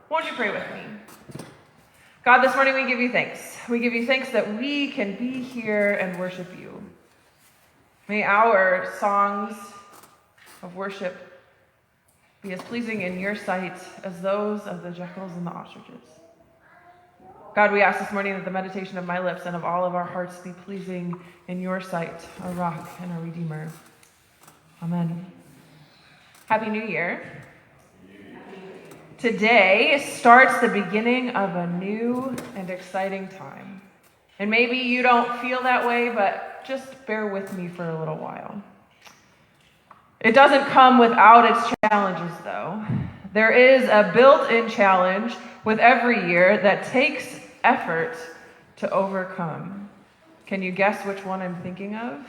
Won't you pray with me? God, this morning we give you thanks. We give you thanks that we can be here and worship you. May our songs of worship be as pleasing in your sight as those of the jackals and the ostriches. God, we ask this morning that the meditation of my lips and of all of our hearts be pleasing in your sight, a rock and a redeemer. Amen. Happy New Year. Today starts the beginning of a new and exciting time. And maybe you don't feel that way, but just bear with me for a little while. It doesn't come without its challenges, though. There is a built-in challenge with every year that takes effort to overcome. Can you guess which one I'm thinking of?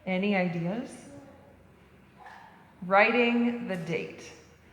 Any ideas? Writing the date.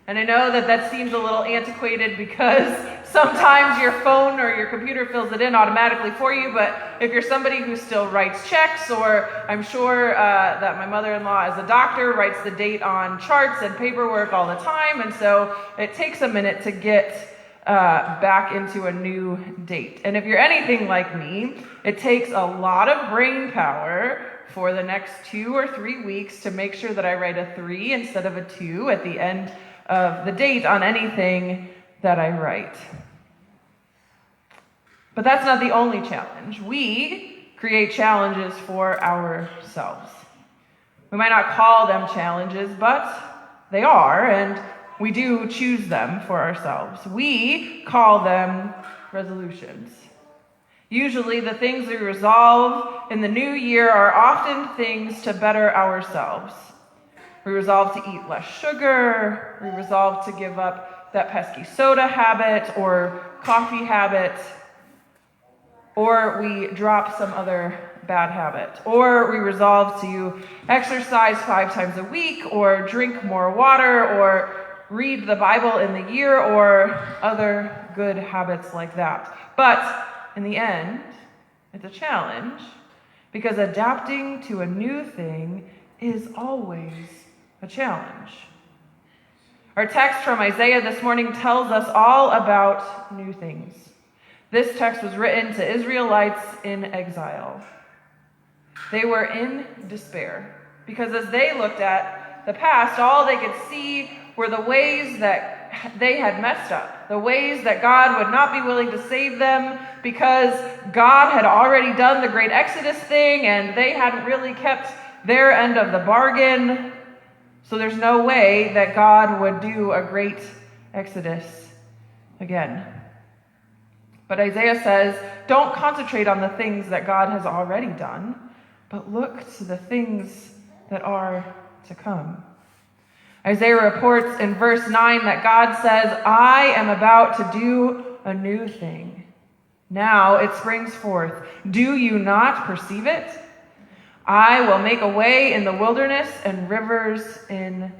And I know that seems a little antiquated because sometimes your phone or your computer fills it in automatically for you, but if you're somebody who still writes checks, or I'm sure that my mother-in-law as a doctor writes the date on charts and paperwork all the time, and so it takes a minute to get back into a new date. And if you're anything like me, it takes a lot of brain power for the next 2 or 3 weeks to make sure that I write a 3 instead of a 2 at the end of the date on anything that I write. But that's not the only challenge. We create challenges for ourselves. We might not call them challenges, but they are, and we do choose them for ourselves. We call them resolutions. Usually the things we resolve in the new year are often things to better ourselves. We resolve to eat less sugar. We resolve to give up that pesky soda habit or coffee habit. Or we drop some other bad habit. Or we resolve to exercise 5 times a week, or drink more water, or read the Bible in the year, or other good habits like that. But in the end, it's a challenge because adapting to a new thing is always a challenge. Our text from Isaiah this morning tells us all about new things. This text was written to Israelites in exile. They were in despair because as they looked at the past, all they could see were the ways that they had messed up, the ways that God would not be willing to save them because God had already done the great Exodus thing and they hadn't really kept their end of the bargain. So there's no way that God would do a great Exodus again. But Isaiah says, don't concentrate on the things that God has already done, but look to the things that are to come. Isaiah reports in verse 9 that God says, I am about to do a new thing. Now it springs forth. Do you not perceive it? I will make a way in the wilderness and rivers in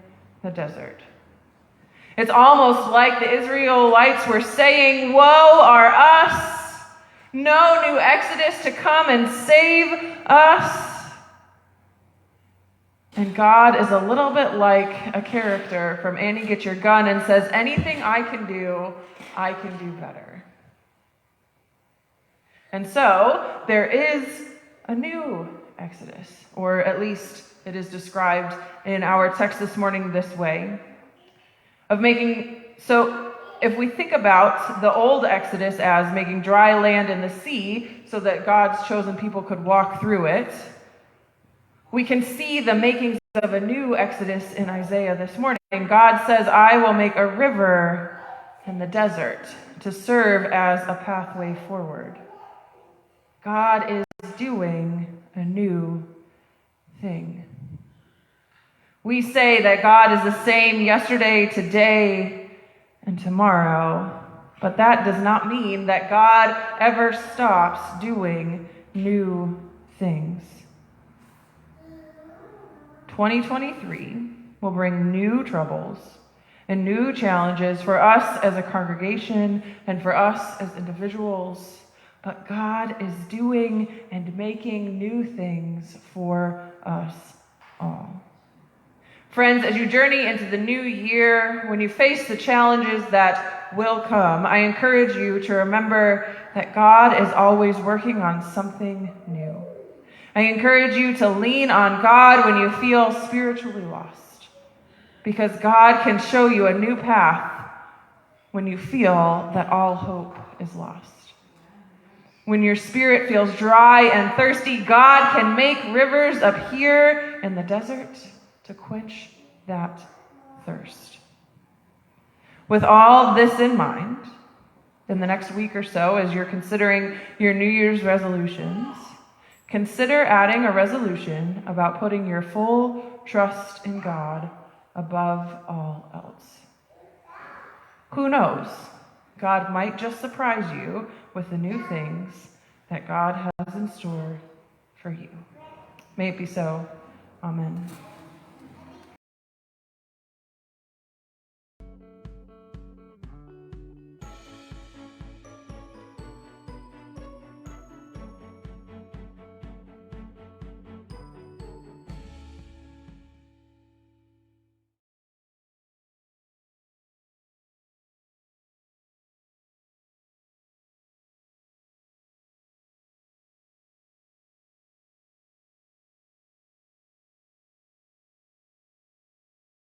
the desert. It's almost like the Israelites were saying, woe are us. No new Exodus to come and save us. And God is a little bit like a character from Annie Get Your Gun and says, anything I can do better. And so there is a new Exodus, or at least it is described in our text this morning this way. So if we think about the old Exodus as making dry land in the sea so that God's chosen people could walk through it, we can see the makings of a new Exodus in Isaiah this morning. God says, I will make a river in the desert to serve as a pathway forward. God is doing a new thing. We say that God is the same yesterday, today, and tomorrow, but that does not mean that God ever stops doing new things. 2023 will bring new troubles and new challenges for us as a congregation and for us as individuals. But God is doing and making new things for us all. Friends, as you journey into the new year, when you face the challenges that will come, I encourage you to remember that God is always working on something new. I encourage you to lean on God when you feel spiritually lost, because God can show you a new path when you feel that all hope is lost. When your spirit feels dry and thirsty, God can make rivers appear in the desert to quench that thirst. With all this in mind, in the next week or so, as you're considering your New Year's resolutions, consider adding a resolution about putting your full trust in God above all else. Who knows? God might just surprise you with the new things that God has in store for you. May it be so. Amen.